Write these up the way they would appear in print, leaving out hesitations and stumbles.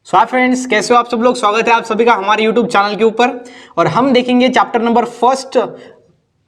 सो hi friends, कैसे हो आप सब लोग। स्वागत है आप सभी का हमारे यूट्यूब चैनल के ऊपर। और हम देखेंगे chapter number first,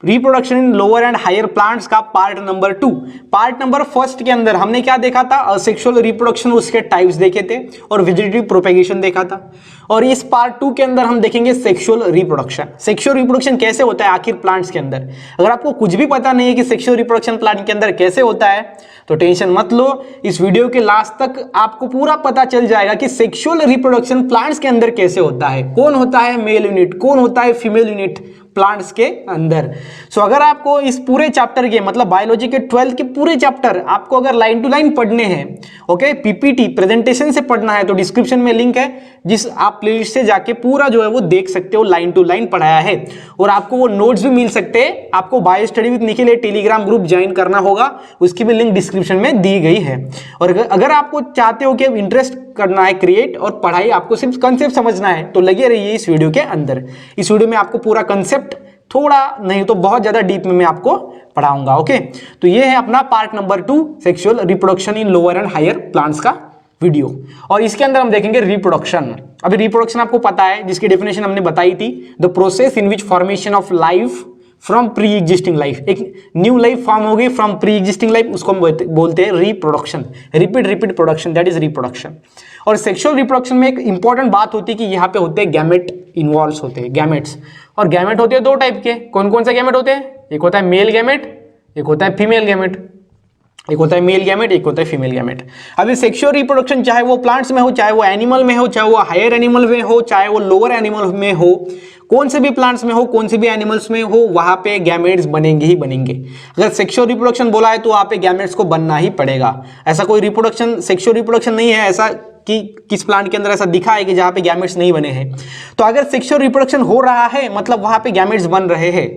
reproduction in lower and higher plants का part number 2। Part number first के अंदर हमने क्या देखा था, असेक्सुअल रिप्रोडक्शन, उसके टाइप्स देखे थे और वेजिटेटिव प्रोपेगेशन देखा था। और इस पार्ट 2 के अंदर हम देखेंगे सेक्सुअल रिप्रोडक्शन। सेक्सुअल रिप्रोडक्शन कैसे होता है आखिर प्लांट्स के अंदर। अगर आपको कुछ भी पता नहीं है कि सेक्सुअल रिप्रोडक्शन प्लांट के अंदर कैसे होता है तो टेंशन मत लो, इस वीडियो के लास्ट तक आपको पूरा पता चल जाएगा कि सेक्सुअल रिप्रोडक्शन प्लांट्स के अंदर कैसे होता है, कौन होता है मेल यूनिट, कौन होता है फीमेल यूनिट प्लांट्स के अंदर। सो अगर आपको इस पूरे चैप्टर के मतलब बायोलॉजी के 12th के पूरे चैप्टर आपको अगर लाइन टू लाइन पढ़ने हैं, ओके, पीपीटी प्रेजेंटेशन से पढ़ना है तो डिस्क्रिप्शन में लिंक है, जिस आप प्लेलिस्ट से जाके पूरा जो है वो देख सकते हो, लाइन टू लाइन पढ़ाया है। और आपको वो नोट्स भी मिल सकते हैं। आपको bio study with Nikhil Telegram group join करना होगा, उसकी भी लिंक डिस्क्रिप्शन में दी गई है। और अगर आपको चाहते हो कि इंटरेस्ट करना है क्रिएट और पढ़ाई आपको सिर्फ कंसेप्ट समझना है तो लगे रहिए इस वीडियो के अंदर। इस वीडियो में आपको पूरा कंसेप्ट, थोड़ा नहीं तो बहुत ज्यादा डीप में मैं आपको पढ़ाऊंगा। ओके, तो ये है अपना part number 2, sexual reproduction in lower and higher plants का वीडियो। और इसके अंदर हम देखेंगे रिप्रोडक्शन। अभी रिप्रोडक्शन आपको पता है, जिसकी डेफिनेशन हमने बताई थी, the process in which formation of life from pre existing life, एक न्यू लाइफ फॉर्म होगी फ्रॉम प्री एग्जिस्टिंग लाइफ, उसको हम बोलते हैं reproduction. Repeat production, that is reproduction. और सेक्सुअल रिप्रोडक्शन में एक इंपॉर्टेंट बात होती है कि यहाँ पे होते हैं गैमेट इन्वॉल्व होते हैं, गैमेट्स। और गैमेट होते हैं दो टाइप के। कौन कौन से गैमेट होते हैं? एक होता है मेल गैमेट, एक होता है फीमेल गैमेट। एक होता है मेल गैमेट, एक होता है फीमेल गैमेट। अभी सेक्सुअल रिप्रोडक्शन चाहे वो प्लांट्स में हो, चाहे वो एनिमल में हो, चाहे वो हायर एनिमल में हो, चाहे वो लोअर एनिमल में हो, कौन से भी प्लांट्स में हो, कौन से भी एनिमल्स में हो, वहां पे गैमेट्स बनेंगे ही बनेंगे। अगर सेक्सुअल रिप्रोडक्शन बोला है तो वहां पे गैमेट्स को बनना ही पड़ेगा। ऐसा कोई रिप्रोडक्शन, सेक्सुअल रिप्रोडक्शन नहीं है ऐसा कि किस प्लांट के अंदर ऐसा दिखा है कि जहां पे गैमेट्स नहीं बने हैं। तो अगर सेक्सुअल रिप्रोडक्शन हो रहा है मतलब वहां पे गैमेट्स बन रहे हैं।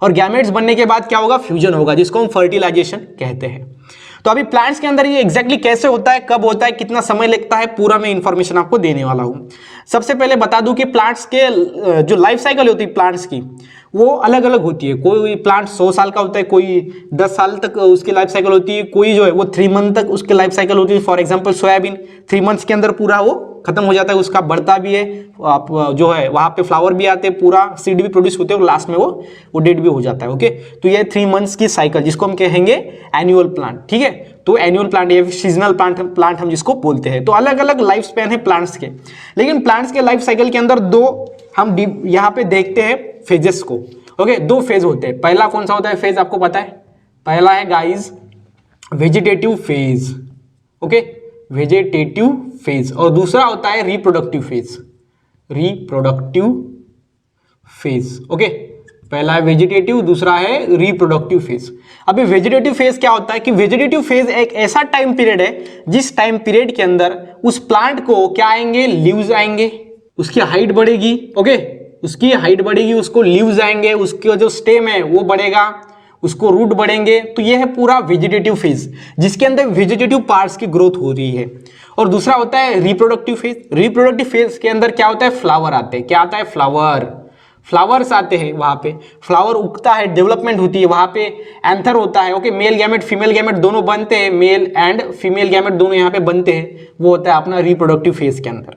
और गैमेट्स बनने के बाद क्या होगा? फ्यूजन होगा, जिसको हम फर्टिलाइजेशन कहते हैं। तो अभी प्लांट्स के अंदर ये एग्जैक्टली कैसे होता है, कब होता है, कितना समय लगता है, पूरा मैं इंफॉर्मेशन आपको देने वाला हूं। सबसे पहले बता दूं कि प्लांट्स के जो लाइफ साइकिल होती है प्लांट्स की, वो अलग अलग होती है। कोई प्लांट 100 साल का होता है, कोई 10 साल तक उसकी लाइफ साइकिल होती है, कोई जो है वो 3 मंथ तक उसकी लाइफ साइकिल होती है। फॉर एग्जांपल सोयाबीन 3 मंथ्स के अंदर पूरा वो खत्म हो जाता है, उसका बढ़ता भी है, आप जो है वहां पे फ्लावर भी आते हैं, पूरा सीड भी प्रोड्यूस होते हैं और लास्ट में वो डेड भी हो जाता है। ओके, तो ये 3 मंथ्स की साइकिल, जिसको हम कहेंगे एनुअल प्लांट। ठीक है, तो एनुअल प्लांट या सीजनल प्लांट हम जिसको बोलते हैं। तो अलग अलग लाइफ स्पैन है प्लांट्स के। लेकिन प्लांट्स के लाइफ साइकिल के अंदर दो हम यहाँ पे देखते हैं फेजेस को। ओके, 2 फेज होते हैं। पहला कौन सा होता है फेज, आपको पता है? पहला है guys vegetative phase. Okay, vegetative phase. और दूसरा होता है reproductive phase. Reproductive phase. Okay, पहला है वेजिटेटिव, दूसरा है रिप्रोडक्टिव फेज। अभी वेजिटेटिव फेज क्या होता है कि वेजिटेटिव फेज एक ऐसा टाइम पीरियड है जिस टाइम पीरियड के अंदर उस प्लांट को क्या आएंगे? लीव्स आएंगे, उसकी हाइट बढ़ेगी। ओके, उसकी हाइट बढ़ेगी, उसको लीव्स आएंगे, उसका जो स्टेम है वो बढ़ेगा, उसको रूट बढ़ेंगे। तो ये है पूरा वेजिटेटिव फेज, जिसके अंदर वेजिटेटिव पार्ट्स की ग्रोथ हो रही है। और दूसरा होता है रिप्रोडक्टिव फेज। रिप्रोडक्टिव फेज के अंदर क्या होता है? फ्लावर आते हैं। क्या आता है? फ्लावर्स आते हैं। वहां पे फ्लावर उगता है, डेवलपमेंट होती है, वहां पे एंथर होता है। Okay, male gamete female gamete दोनों बनते हैं, मेल एंड फीमेल गैमेट दोनों यहाँ पे बनते हैं। वो होता है अपना रिप्रोडक्टिव फेज के अंदर।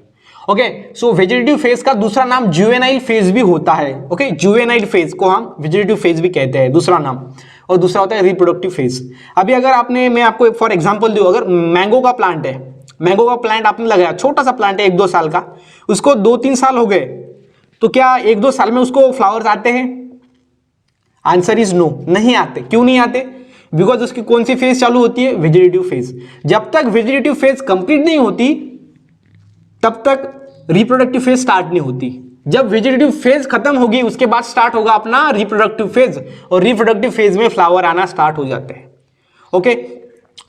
ओके, सो वेजिटेटिव फेज का दूसरा नाम जुवेनाइल फेज भी होता है। ओके, जुवेनाइल फेज को हम वेजिटेटिव फेज भी कहते हैं, दूसरा नाम। और दूसरा होता है रिप्रोडक्टिव फेज। अभी अगर मैं आपको फॉर एग्जांपल दूं, अगर मैंगो का प्लांट है, मैंगो का प्लांट आपने लगाया, छोटा सा प्लांट है 1-2 साल का, उसको 2-3 साल हो गए, तो क्या 1-2 साल में उसको फ्लावर्स आते हैं? आंसर इज नो, नहीं आते। क्यों नहीं आते? बिकॉज उसकी कौन सी फेज चालू होती है? Vegetative phase. जब तक वेजिटेटिव फेज कंप्लीट नहीं होती तब तक रिप्रोडक्टिव फेज स्टार्ट नहीं होती। जब वेजिटेटिव फेज खत्म होगी उसके बाद स्टार्ट होगा अपना रिप्रोडक्टिव फेज, और रिप्रोडक्टिव फेज में फ्लावर आना स्टार्ट हो जाते हैं। ओके,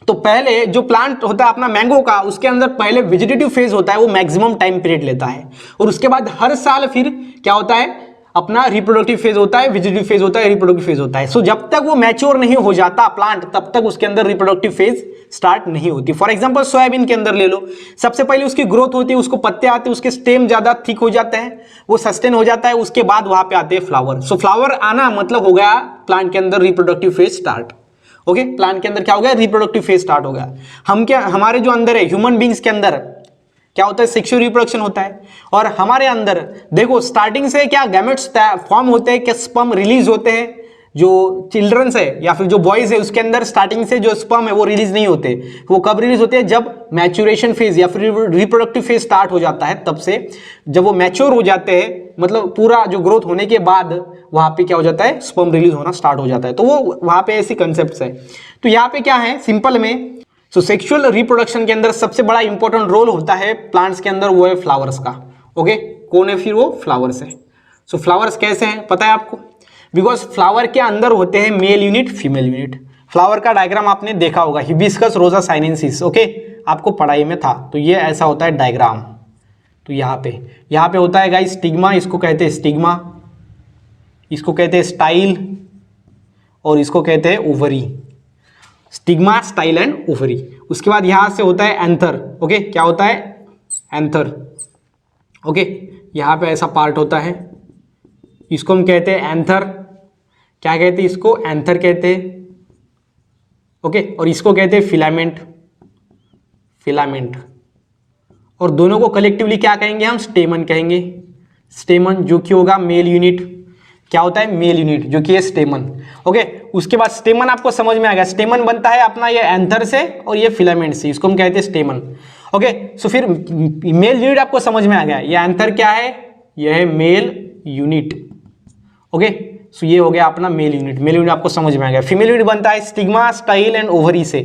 तो पहले जो प्लांट होता है अपना मैंगो का, उसके अंदर पहले वेजिटेटिव फेज होता है, वो मैक्सिमम टाइम पीरियड लेता है। और उसके बाद हर साल फिर क्या होता है? अपना रिप्रोडक्टिव फेज होता है, वेजिटेटिव फेज होता है, रिप्रोडक्टिव फेज होता है। सो जब तक वो मैच्योर नहीं हो जाता प्लांट, तब तक उसके अंदर रिप्रोडक्टिव फेज स्टार्ट नहीं होती। फॉर एग्जांपल सोयाबीन के अंदर ले लो, सबसे पहले उसकी ग्रोथ होती है, उसको पत्ते आते हैं, उसके स्टेम ज्यादा थिक हो जाते हैं, वो सस्टेन हो जाता है, उसके बाद वहां पे आते हैं फ्लावर। सो फ्लावर आना मतलब हो गया प्लांट के अंदर reproductive phase start. Okay, plant के अंदर क्या हो गया? रिप्रोडक्टिव फेज स्टार्ट हो गया। हम क्या, हमारे जो अंदर है ह्यूमन बींग्स के अंदर क्या होता है, सेक्सुअल रिप्रोडक्शन होता है। और हमारे अंदर देखो स्टार्टिंग से क्या गैमेट्स फॉर्म होते हैं, क्या स्पर्म रिलीज होते हैं, जो चिल्ड्रंस है या फिर जो बॉयज है उसके अंदर स्टार्टिंग से जो स्पर्म है वो रिलीज नहीं होते। वो कब रिलीज होते हैं, जब मैच्योरेशन फेज या फिर रिप्रोडक्टिव फेज स्टार्ट हो जाता है, तब से जब वो मैच्योर हो जाते हैं, मतलब पूरा जो ग्रोथ होने के बाद वहां पे क्या हो जाता है, स्पर्म रिलीज होना स्टार्ट हो जाता है। तो वो वहां पे ऐसी कंसेप्ट है। तो यहाँ पे क्या है सिंपल में, सो सेक्सुअल रिप्रोडक्शन के अंदर सबसे बड़ा इंपॉर्टेंट रोल होता है प्लांट्स के अंदर, वो है फ्लावर्स का। ओके, कौन है फिर, वो फ्लावर्स है। सो फ्लावर्स कैसे हैं पता है आपको, बिकॉज फ्लावर के अंदर होते हैं male unit, female unit. Flower का डायग्राम आपने देखा होगा, हिबिस्कस रोजा साइनेंसिस, ओके, आपको पढ़ाई में था। तो ये ऐसा होता है डायग्राम। तो यहाँ पे होता है गाइस स्टिग्मा, इसको कहते हैं स्टिग्मा, इसको कहते हैं स्टाइल, और इसको कहते हैं ovary. Stigma, style and ovary. उसके बाद यहां से होता है एंथर। ओके, क्या होता है, एंथर। ओके, यहां पे ऐसा पार्ट होता है, इसको हम कहते हैं एंथर। क्या कहते हैं इसको, एंथर कहते हैं। ओके, और इसको कहते हैं फिलामेंट, फिलामेंट। और दोनों को कलेक्टिवली क्या कहेंगे हम, स्टेमन कहेंगे। स्टेमन जो कि होगा मेल यूनिट, क्या होता है, मेल यूनिट, जो कि है स्टेमन। ओके, उसके बाद स्टेमन आपको समझ में आ गया, स्टेमन बनता है अपना ये एंथर से और ये फिलामेंट से, इसको हम कहते हैं स्टेमन। ओके, सो फिर मेल यूनिट आपको समझ में आ गया, ये एंथर क्या है, ये है मेल यूनिट। ओके, सो ये हो गया अपना मेल यूनिट। मेल यूनिट आपको समझ में आ गया। फीमेल यूनिट बनता है स्टिग्मा, स्टाइल एंड ओवरी से,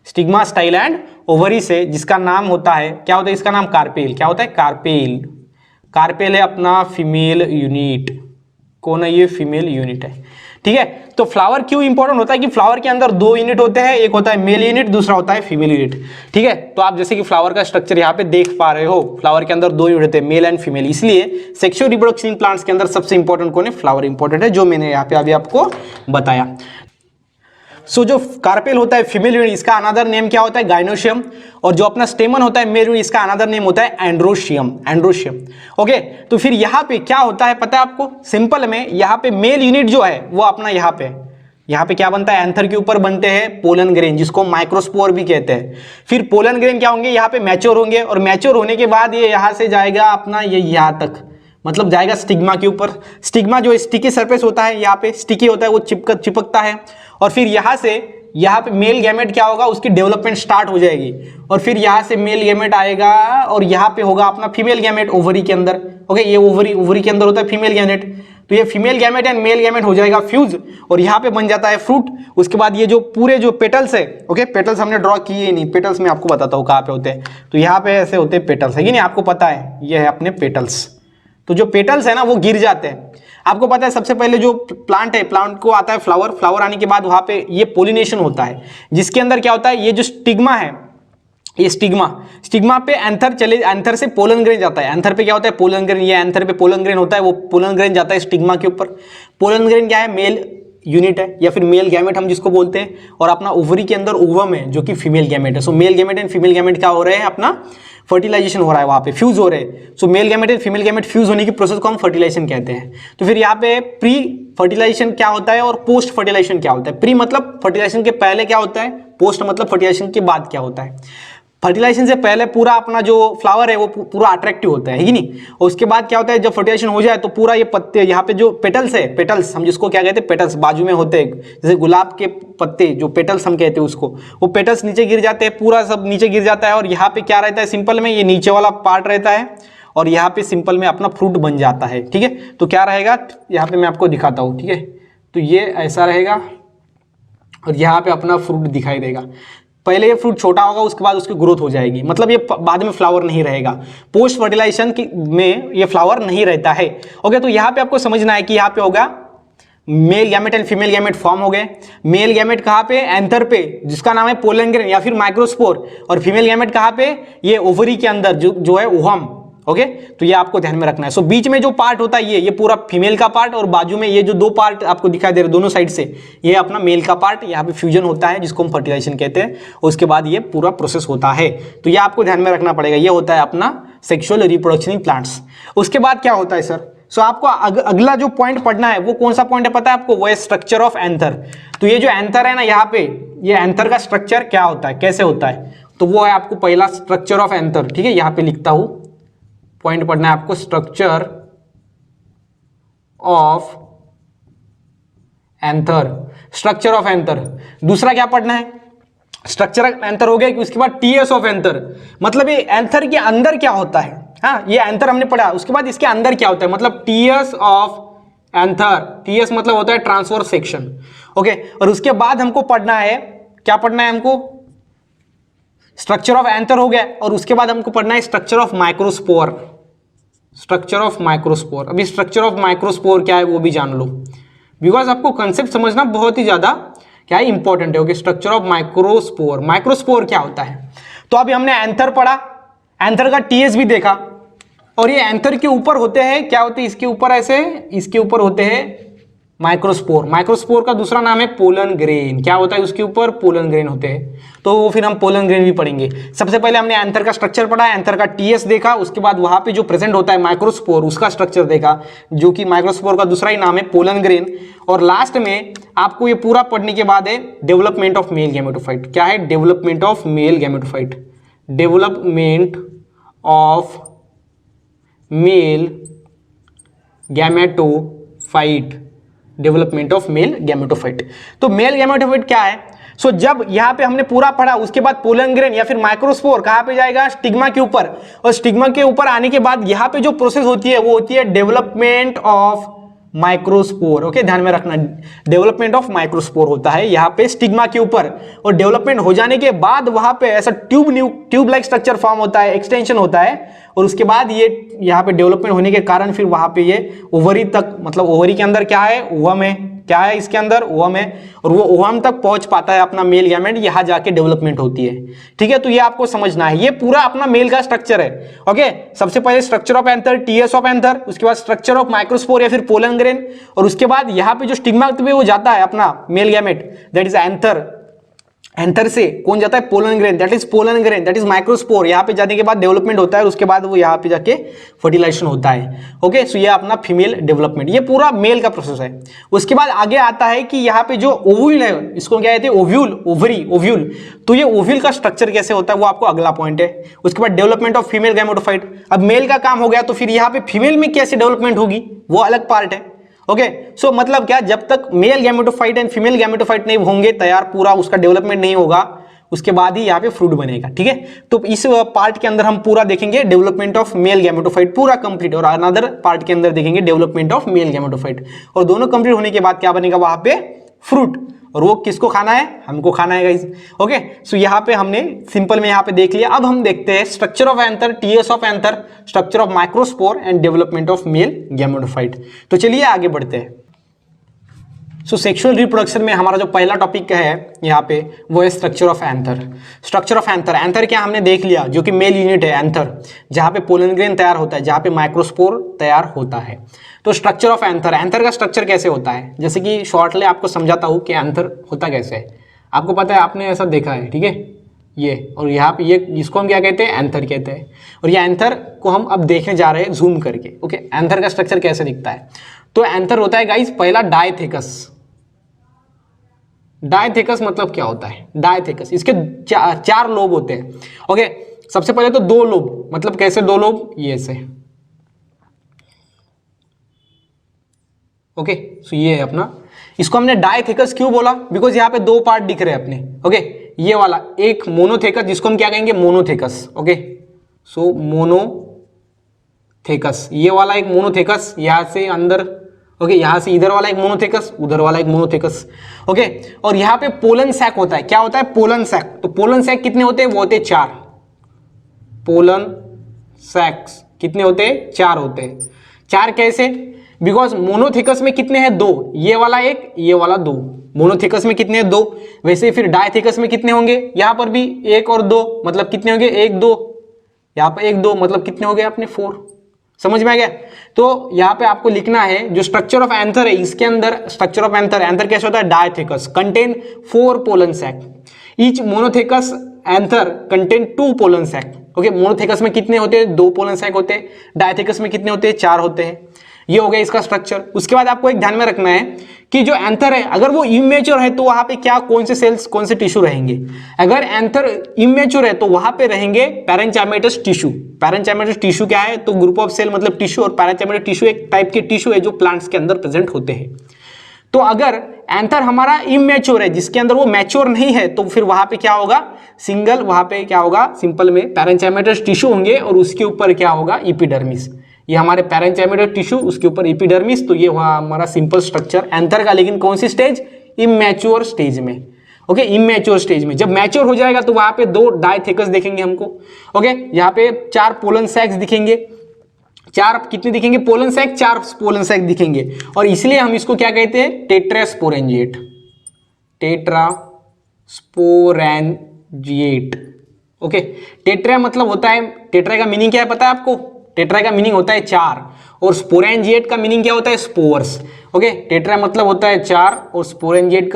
स्टिग्मा, स्टाइल एंड ओवरी से, जिसका नाम होता है, क्या होता है इसका नाम, कार्पेल। क्या होता है, कार्पेल। कार्पेल है अपना फीमेल यूनिट। कौन है ये, फीमेल यूनिट है। ठीक है, तो फ्लावर क्यों इंपॉर्टेंट होता है कि फ्लावर के अंदर दो यूनिट होते हैं, एक होता है मेल यूनिट, दूसरा होता है फीमेल यूनिट। ठीक है, तो आप जैसे कि फ्लावर का स्ट्रक्चर यहाँ पे देख पा रहे हो, फ्लावर के अंदर दो यूनिट होते हैं, मेल एंड फीमेल। इसलिए सेक्सुअल रिप्रोडक्शन प्लांट्स के अंदर सबसे इंपॉर्टेंट कौन है, फ्लावर इंपॉर्टेंट है, जो मैंने यहाँ पे अभी आपको बताया। सो जो कार्पेल होता है फीमेल यूनिट, इसका अनदर नेम क्या होता है, गाइनोशियम। और जो अपना स्टेमन होता है मेल यूनिट, इसका अनदर नेम होता है एंड्रोशियम, एंड्रोशियम। ओके, तो फिर यहाँ पे क्या होता है पता है आपको, सिंपल में यहाँ पे मेल यूनिट जो है वो अपना यहाँ पे क्या बनता है, एंथर के ऊपर बनते हैं पोलन ग्रेन, जिसको माइक्रोस्पोर भी कहते हैं। फिर पोलन ग्रेन क्या होंगे, यहाँ पे मैच्योर होंगे, और मैच्योर होने के बाद ये यहाँ से जाएगा अपना ये यहाँ तक, मतलब जाएगा स्टिग्मा के ऊपर। स्टिग्मा जो स्टिकी सरफेस होता है, यहाँ पे स्टिकी होता है, वो चिपकता है। और फिर यहाँ से यहाँ पे मेल गैमेट क्या होगा, उसकी डेवलपमेंट स्टार्ट हो जाएगी। और फिर यहाँ से मेल गैमेट आएगा और यहाँ पे होगा अपना फीमेल गैमेट ओवरी के अंदर। ओके, ये ओवरी के अंदर होता है फीमेल गैमेट। तो ये female gamete and male gamete हो जाएगा फ्यूज, और यहाँ पे बन जाता है फ्रूट। उसके बाद ये जो पूरे जो पेटल्स है, ओके, पेटल्स हमने ड्रॉ किए ही नहीं, पेटल्स मैं आपको बताता हूँ कहाँ पे होते हैं। तो यहाँ पे ऐसे होते हैं पेटल्स, है कि नहीं, आपको पता है, ये है अपने पेटल्स। तो जो पेटल्स है ना वो गिर जाते हैं। आपको पता है सबसे पहले जो प्लांट है, प्लांट को आता है फ्लावर, फ्लावर आने के बाद वहां पे ये पोलिनेशन होता है, जिसके अंदर क्या होता है, ये जो स्टिग्मा है, ये स्टिग्मा पे एंथर से पोलन ग्रेन जाता है। एंथर पे क्या होता है, पोलन ग्रेन, ये एंथर पे पोलन ग्रेन होता है, वो पोलन ग्रेन जाता है स्टिग्मा के ऊपर। पोलन ग्रेन क्या है, मेल यूनिट है या फिर मेल गैमेट हम जिसको बोलते हैं। और अपना ओवरी के अंदर ओवम है जो कि फीमेल गैमेट है। So male gamete and female gamete क्या हो रहे हैं, अपना फर्टिलाइजेशन हो रहा है, वहां पे फ्यूज हो रहे हैं। So male gamete and female gamete fuse होने की प्रोसेस को हम फर्टिलाइजेशन कहते हैं। तो फिर यहाँ पे प्री फर्टिलाइजेशन क्या होता है और पोस्ट फर्टिलाइजेशन क्या होता है। प्री मतलब फर्टिलाइजेशन के पहले क्या होता है, पोस्ट मतलब फर्टिलाइजेशन के बाद क्या होता है। फर्टिलाइजेशन से पहले पूरा अपना जो फ्लावर है वो पूरा अट्रैक्टिव होता है कि नहीं। और उसके बाद क्या होता है, जब फर्टिलाइजेशन हो जाए तो पूरा ये पत्ते, यहाँ पे जो पेटल्स है, पेटल्स हम जिसको क्या कहते हैं, पेटल्स बाजू में होते हैं, जैसे गुलाब के पत्ते जो पेटल्स हम कहते हैं उसको, वो पेटल्स नीचे गिर जाते हैं, पूरा सब नीचे गिर जाता है। और यहाँ पे क्या रहता है, सिंपल में ये नीचे वाला पार्ट रहता है, और यहाँ पे सिंपल में अपना फ्रूट बन जाता है। ठीक है, तो क्या रहेगा, यहाँ पे मैं आपको दिखाता हूँ। ठीक है, तो ये ऐसा रहेगा और यहाँ पे अपना फ्रूट दिखाई देगा। पहले ये फ्रूट छोटा होगा, उसके बाद उसकी ग्रोथ हो जाएगी, मतलब ये बाद में फ्लावर नहीं रहेगा। पोस्ट फर्टिलाइजेशन में ये फ्लावर नहीं रहता है। ओके, तो यहाँ पे आपको समझना है कि यहाँ पे होगा mail gamete and female gamete form हो गए। मेल गैमेट कहाँ पे, एंथर पे, जिसका नाम है पोलन ग्रेन या फिर माइक्रोस्पोर। और फीमेल गैमेट कहाँ पे, ये ओवरी के अंदर जो है ओवम। ओके, तो ये आपको ध्यान में रखना है। सो बीच में जो पार्ट होता है ये पूरा फीमेल का पार्ट, और बाजू में ये जो दो पार्ट आपको दिखाई दे रहे दोनों साइड से, ये अपना मेल का पार्ट। यहाँ पे फ्यूजन होता है जिसको हम फर्टिलाइजेशन कहते हैं। उसके बाद ये पूरा प्रोसेस होता है, तो ये आपको ध्यान में रखना पड़ेगा। ये होता है अपना सेक्सुअल रिप्रोडक्शन इन प्लांट्स। उसके बाद क्या होता है सर, सो आपको अगला जो पॉइंट पढ़ना है वो कौन सा पॉइंट है पता है आपको, वो है स्ट्रक्चर ऑफ एंथर। तो ये जो एंथर है ना, यहाँ पे ये एंथर का स्ट्रक्चर क्या होता है, कैसे होता है, तो वो है आपको पहला स्ट्रक्चर ऑफ एंथर, ठीक है, यहां पे लिखता हूं, पॉइंट पढ़ना है आपको, structure of anther, structure of anther. दूसरा क्या पढ़ना है, स्ट्रक्चर ऑफ एंथर हो गया कि उसके बाद टीएस ऑफ एंथर, मतलब ये एंथर के अंदर क्या होता है। हाँ, ये एंथर हमने पढ़ा, उसके बाद इसके अंदर क्या होता है, मतलब टीएस ऑफ एंथर, टीएस मतलब होता है ट्रांसवर्स सेक्शन। ओके, और उसके बाद हमको पढ़ना है, क्या पढ़ना है हमको, स्ट्रक्चर ऑफ एंथर हो गया, और उसके बाद हमको पढ़ना है structure of microspore, structure of microspore. अभी स्ट्रक्चर ऑफ माइक्रोस्पोर क्या है वो भी जान लो, बिकॉज आपको कंसेप्ट समझना बहुत ही ज्यादा क्या है, इंपॉर्टेंट है। Okay, structure of microspore, microspore क्या होता है। तो अभी हमने एंथर पढ़ा, एंथर का टीएस भी देखा, और ये एंथर के ऊपर होते हैं, क्या होते हैं इसके ऊपर, ऐसे इसके ऊपर होते हैं माइक्रोस्पोर। माइक्रोस्पोर का दूसरा नाम है पोलन ग्रेन, क्या होता है उसके ऊपर, पोलन ग्रेन होते हैं। तो वो फिर हम पोलन ग्रेन भी पढ़ेंगे। सबसे पहले हमने एंथर का स्ट्रक्चर पढ़ा, एंथर का टीएस देखा, उसके बाद वहां पे जो प्रेजेंट होता है माइक्रोस्पोर, उसका स्ट्रक्चर देखा, जो कि माइक्रोस्पोर का दूसरा ही नाम है पोलन ग्रेन। और लास्ट में आपको ये पूरा पढ़ने के बाद है डेवलपमेंट ऑफ मेल गैमेटोफाइट। क्या है, development of male gametophyte, development of male gametophyte, development of male gametophyte. तो मेल गैमेटोफाइट क्या है, सो जब यहां पे हमने पूरा पढ़ा, उसके बाद पोलन ग्रेन या फिर माइक्रोस्पोर कहां पे जाएगा, स्टिग्मा के ऊपर, और स्टिग्मा के ऊपर आने के बाद यहां पे जो प्रोसेस होती है वो होती है डेवलपमेंट ऑफ माइक्रोस्पोर। ओके, ध्यान में रखना, डेवलपमेंट ऑफ माइक्रोस्पोर होता है यहाँ पे स्टिग्मा के ऊपर, और डेवलपमेंट हो जाने के बाद वहां पे ऐसा ट्यूब लाइक स्ट्रक्चर फॉर्म होता है, एक्सटेंशन होता है, और उसके बाद ये यहाँ पे डेवलपमेंट होने के कारण फिर वहां पे ये ओवरी तक, मतलब ओवरी के अंदर क्या है, ओवम है, क्या है इसके अंदर, ओवम है, और वो ओवम तक पहुंच पाता है अपना मेल गैमेट, यहां जाके डेवलपमेंट होती है। ठीक है, तो ये आपको समझना है, ये पूरा अपना मेल का स्ट्रक्चर है। ओके, सबसे पहले structure of anther, TS of anther, उसके बाद स्ट्रक्चर ऑफ माइक्रोस्पोर या फिर पोलन ग्रेन, और उसके बाद यहाँ पे जो स्टिग्मा पे वो जाता है अपना male gamete, that is anther, anther से कौन जाता है, pollen grain, that is pollen grain, that is microspore, यहाँ पे जाने के बाद डेवलपमेंट होता है, और उसके बाद वो यहाँ पे जाके फर्टिलाइजेशन होता है। ओके, सो ये अपना फीमेल डेवलपमेंट, ये पूरा मेल का प्रोसेस है। उसके बाद आगे आता है कि यहाँ पे जो ओव्यूल है, इसको क्या कहते हैं, ओव्यूल, ओवरी, ओव्यूल। तो ये ओव्यूल का स्ट्रक्चर कैसे होता है वो आपको अगला पॉइंट है। उसके बाद डेवलपमेंट ऑफ फीमेल गैमेटोफाइट, अब मेल का काम हो गया, तो फिर यहाँ पे फीमेल में कैसे डेवलपमेंट होगी वो अलग पार्ट है। ओके, सो मतलब क्या, जब तक male gametophyte and female gametophyte नहीं होंगे तैयार, पूरा उसका डेवलपमेंट नहीं होगा, उसके बाद ही यहाँ पे फ्रूट बनेगा। ठीक है, तो इस पार्ट के अंदर हम पूरा देखेंगे डेवलपमेंट ऑफ मेल गैमेटोफाइट पूरा कंप्लीट, और अनदर पार्ट के अंदर देखेंगे डेवलपमेंट ऑफ मेल गैमेटोफाइट, और दोनों कंप्लीट होने के बाद क्या बनेगा वहां पे, फ्रूट। और वो किसको खाना है, हमको खाना है गाइस। ओके, सो यहाँ पे हमने सिंपल में यहाँ पे देख लिया। अब हम देखते हैं structure of anther, TS of anther, structure of microspore and development of male gametophyte. तो चलिए आगे बढ़ते हैं। सो सेक्सुअल रिप्रोडक्शन में हमारा जो पहला टॉपिक है यहाँ पे वो है structure of anther. Structure of anther, anther क्या हमने देख लिया, जो कि मेल यूनिट है एंथर, जहाँ पे पोलन ग्रेन तैयार होता है, जहाँ पे माइक्रोस्पोर तैयार होता है। तो स्ट्रक्चर ऑफ एंथर, एंथर का स्ट्रक्चर कैसे होता है, जैसे कि शॉर्टली आपको समझाता हूँ कि एंथर होता कैसे है। आपको पता है, आपने ऐसा देखा है, ठीक है, ये, और यहाँ पे ये, इसको हम क्या कहते हैं, एंथर कहते हैं। और ये एंथर को हम अब देखने जा रहे हैं जूम करके। ओके, एंथर का स्ट्रक्चर कैसे दिखता है, तो एंथर होता है गाइस पहला डायथेकस। डायथेकस मतलब क्या होता है, डायथेकस, इसके चार लोब होते हैं। ओके, सबसे पहले तो दो लोब, मतलब कैसे दो लोब, ये से। ओके, सो ये है अपना, इसको हमने डायथेकस क्यों बोला, बिकॉज यहाँ पे दो पार्ट दिख रहे हैं अपने। ओके, ये वाला एक मोनोथेकस, जिसको हम क्या कहेंगे, मोनोथेकस। ओके, सो मोनोथेकस, ये वाला एक मोनोथेकस, यहां से अंदर, ओके, यहां से इधर वाला एक मोनोथेकस, उधर वाला एक मोनोथेकस। ओके, और यहाँ पे पोलन सैक होता है, क्या होता है, पोलन सैक। तो पोलन सैक कितने होते हैं, वो होते हैं 4। पोलन सैक्स कितने होते हैं, 4 होते हैं। 4 कैसे, बिकॉज मोनोथेकस में कितने हैं, 2, ये वाला 1, ये वाला 2। मोनोथेकस में कितने हैं, 2। वैसे फिर डायथेकस में कितने होंगे, यहां पर भी 1 और 2, मतलब कितने होंगे, 1 2, यहां पर 1 2, मतलब कितने हो गए अपने 4। समझ में आ गया। तो यहाँ पे आपको लिखना है जो स्ट्रक्चर ऑफ एंथर है, इसके अंदर स्ट्रक्चर ऑफ एंथर, एंथर कैसे होता है, dithecous contain 4 pollen sac, each monothecous anther contain 2 pollen sac. Okay, monothecous में कितने होते हैं, 2 पोलन सैक होते हैं, डायथेकस में कितने होते हैं, 4 होते हैं। ये हो गया इसका स्ट्रक्चर। उसके बाद आपको एक ध्यान में रखना है कि जो एंथर है अगर वो इमेच्योर है तो वहां पे क्या कौन से सेल्स कौन से टिश्यू रहेंगे। अगर एंथर इमेच्योर है तो वहां पे रहेंगे पैरेंचाइमेटस टिश्यू। पैरेंचाइमेटस टिश्यू क्या है, तो ग्रुप ऑफ सेल मतलब टिश्यू, और पैरेंचाइमेटस टिश्यू एक टाइप के टिश्यू है जो प्लांट्स के अंदर प्रेजेंट होते हैं। तो अगर एंथर हमारा इमेच्योर है जिसके अंदर वो मैच्योर नहीं है तो फिर वहां पे क्या होगा, सिंगल वहां पे क्या होगा, सिंपल में पैरेंचाइमेटस टिश्यू होंगे और उसके ऊपर क्या होगा, एपिडर्मिस। ये हमारे पैरेंचाइमेटस टिश्यू, उसके ऊपर एपिडर्मिस, तो ये हुआ हमारा सिंपल स्ट्रक्चर एंथर का। लेकिन कौन सी स्टेज, इमेच्योर स्टेज में। ओके, इमेच्योर स्टेज में जब मैच्योर हो जाएगा तो वहां पे दो डायथेकस दिखेंगे हमको। ओके, यहाँ पे 4 पोलन सैक्स दिखेंगे, 4 कितने दिखेंगे, पोलन सैक, 4 पोलन सैक दिखेंगे। और इसलिए हम इसको क्या कहते हैं, टेट्रास्पोरेंजिएट। टेट्रास्पोरेंजिएट। ओके, टेट्रा मतलब होता है, टेट्रा का मीनिंग क्या है पता है आपको, टेट्रा का मीनिंग होता है 4, और स्पोरेंजिएट का मीनिंग क्या होता है, स्पोर्स। ओके, टेट्रा मतलब होता है 4 और स्पोरेंजिएट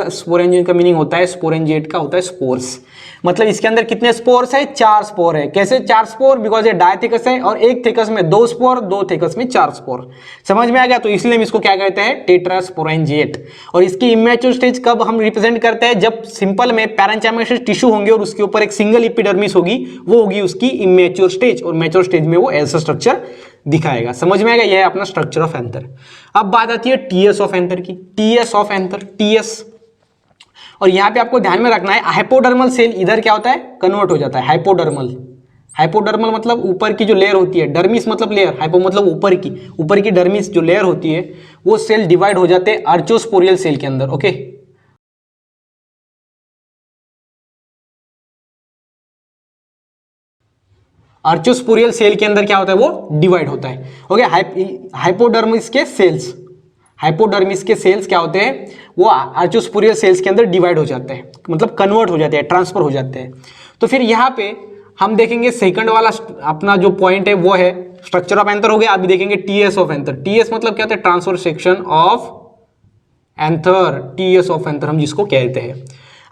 का मीनिंग होता है, स्पोरेंजिएट का होता है स्पोर्स। मतलब इसके अंदर कितने स्पोर्स है, 4 स्पोर है। कैसे 4 स्पोर, बिकॉज ये डायथेकस है और एक थेकस में 2 स्पोर, 2 थेकस में 4 स्पोर। समझ में आ गया, तो इसलिए हम इसको क्या कहते हैं, टेट्रास्पोरेंजिएट। और इसकी इमेच्योर स्टेज कब हम रिप्रेजेंट करते हैं, जब सिंपल में पैरेंचाइमेटस टिश्यू होंगे और उसके ऊपर एक सिंगल एपिडर्मिस होगी, वो होगी उसकी इमेच्योर स्टेज, और मैच्योर स्टेज में वो ऐसा स्ट्रक्चर दिखाएगा। समझ में आएगा, यह है अपना स्ट्रक्चर ऑफ एंथर। अब बात आती है टीएस ऑफ एंथर की, टीएस ऑफ एंथर, टीएस। और यहां पे आपको ध्यान में रखना है, हाइपोडर्मल सेल इधर क्या होता है, कन्वर्ट हो जाता है हाइपोडर्मल। हाइपोडर्मल मतलब ऊपर की जो लेयर होती है, डर्मिस मतलब लेयर, हाइपो मतलब ऊपर की डर्मिस जो लेयर होती है वो सेल डिवाइड हो जाते हैं आर्चोस्पोरियल सेल के अंदर। ओके, आर्चोस्पोरियल सेल के अंदर क्या होता है, वो डिवाइड होता है। ओके, हाइपोडर्मिस के सेल्स, हाइपोडर्मिस के सेल्स क्या होते हैं, वो आर्चोस्पोरियल सेल्स के अंदर डिवाइड हो जाते हैं, मतलब कन्वर्ट हो जाते हैं, ट्रांसफर हो जाते हैं। तो फिर यहाँ पे हम देखेंगे सेकंड वाला अपना जो पॉइंट है वो है स्ट्रक्चर ऑफ एंथर हो गया। अभी देखेंगे टीएस ऑफ एंथर। टीएस मतलब क्या होता है, transfer section of anther, TS of anther हम जिसको कहते हैं।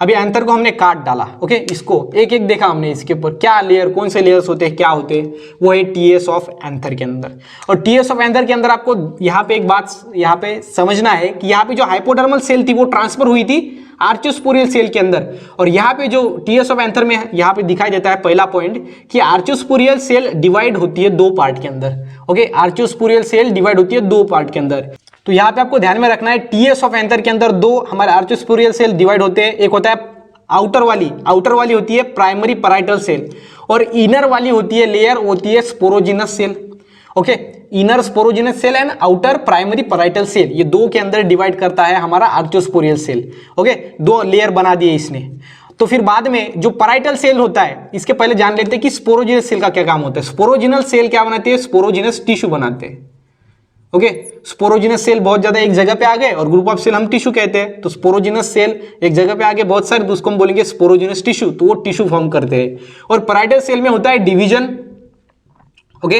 अभी एंथर को हमने काट डाला। ओके, इसको एक एक देखा हमने, इसके ऊपर क्या लेयर, कौन से लेयर्स होते हैं, क्या होते हैं, वो है टीएस ऑफ एंथर के अंदर। और टीएस ऑफ एंथर के अंदर आपको यहाँ पे एक बात यहाँ पे समझना है कि यहाँ पे जो हाइपोडर्मल सेल थी वो ट्रांसफर हुई थी आर्चोस्पोरियल सेल के अंदर। और यहाँ पे जो टीएस ऑफ एंथर में यहाँ पे दिखाई देता है पहला पॉइंट कि आर्चोस्पोरियल सेल डिवाइड होती है 2 पार्ट के अंदर। ओके, आर्चोस्पोरियल सेल डिवाइड होती है 2 पार्ट के अंदर। तो यहाँ पे आपको ध्यान में रखना है, टीएस ऑफ एंथर के अंदर 2 हमारे आर्चोस्पोरियल सेल डिवाइड होते हैं। एक होता है आउटर वाली होती है प्राइमरी पैराइटल सेल, और इनर वाली होती है लेयर होती है sporogenous cell. Okay, inner sporogenous cell and outer primary parietal cell, ये 2 के अंदर डिवाइड करता है हमारा आर्चोस्पोरियल सेल। ओके, 2 लेयर बना दिए इसने। तो फिर बाद में जो पैराइटल सेल होता है, इसके पहले जान लेते हैं कि स्पोरोजिनस सेल का क्या काम होता है। स्पोरोजिनल सेल क्या बनाते हैं, स्पोरोजिनस टिश्यू बनाते हैं। ओके, स्पोरोजिनस सेल बहुत ज्यादा एक जगह पे आ गए और ग्रुप ऑफ सेल हम टिश्यू कहते हैं। तो स्पोरोजिनस सेल एक जगह पे आ गए बहुत सारे, तो उसको हम बोलेंगे स्पोरोजिनस टिश्यू, तो वो टिश्यू फॉर्म करते हैं। और पैराइटल सेल में होता है डिवीजन। ओके,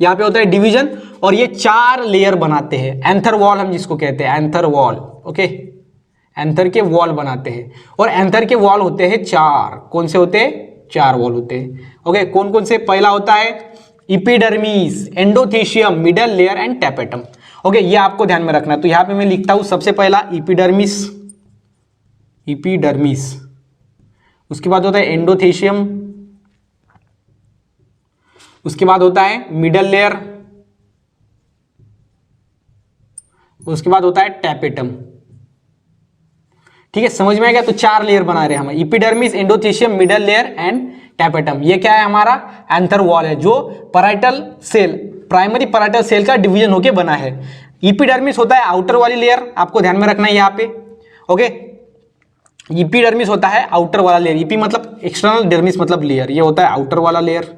यहाँ पे होता है डिवीजन, और ये 4 लेयर बनाते हैं। एंथर वॉल हम जिसको कहते हैं, एंथर वॉल। ओके, एंथर के वॉल बनाते हैं, और एंथर के वॉल होते हैं 4। कौन से होते हैं, 4 वॉल होते हैं। ओके, कौन कौन से, पहला होता है epidermis, endothecium, middle layer and tapetum. Okay, ये आपको ध्यान में रखना है। तो यहां पे मैं लिखता हूं सबसे पहला इपिडर्मिस, उसके बाद होता है एंडोथेशियम, उसके बाद होता है मिडल लेयर, उसके बाद होता है टैपेटम। ठीक है, समझ में आ गया। तो 4 लेयर बना रहे हैं हम, epidermis, endothecium, middle layer and tapetum. ये क्या है, हमारा एंथर वॉल है, जो parietal cell, primary parietal cell का डिवीजन होके बना है। इपिडर्मिस होता है आउटर वाली लेयर, आपको ध्यान में रखना है यहाँ पे। ओके, इपिडर्मिस होता है आउटर वाला लेयर, इपी मतलब एक्सटर्नल, डर्मिस मतलब लेयर, ये होता है आउटर वाला लेयर।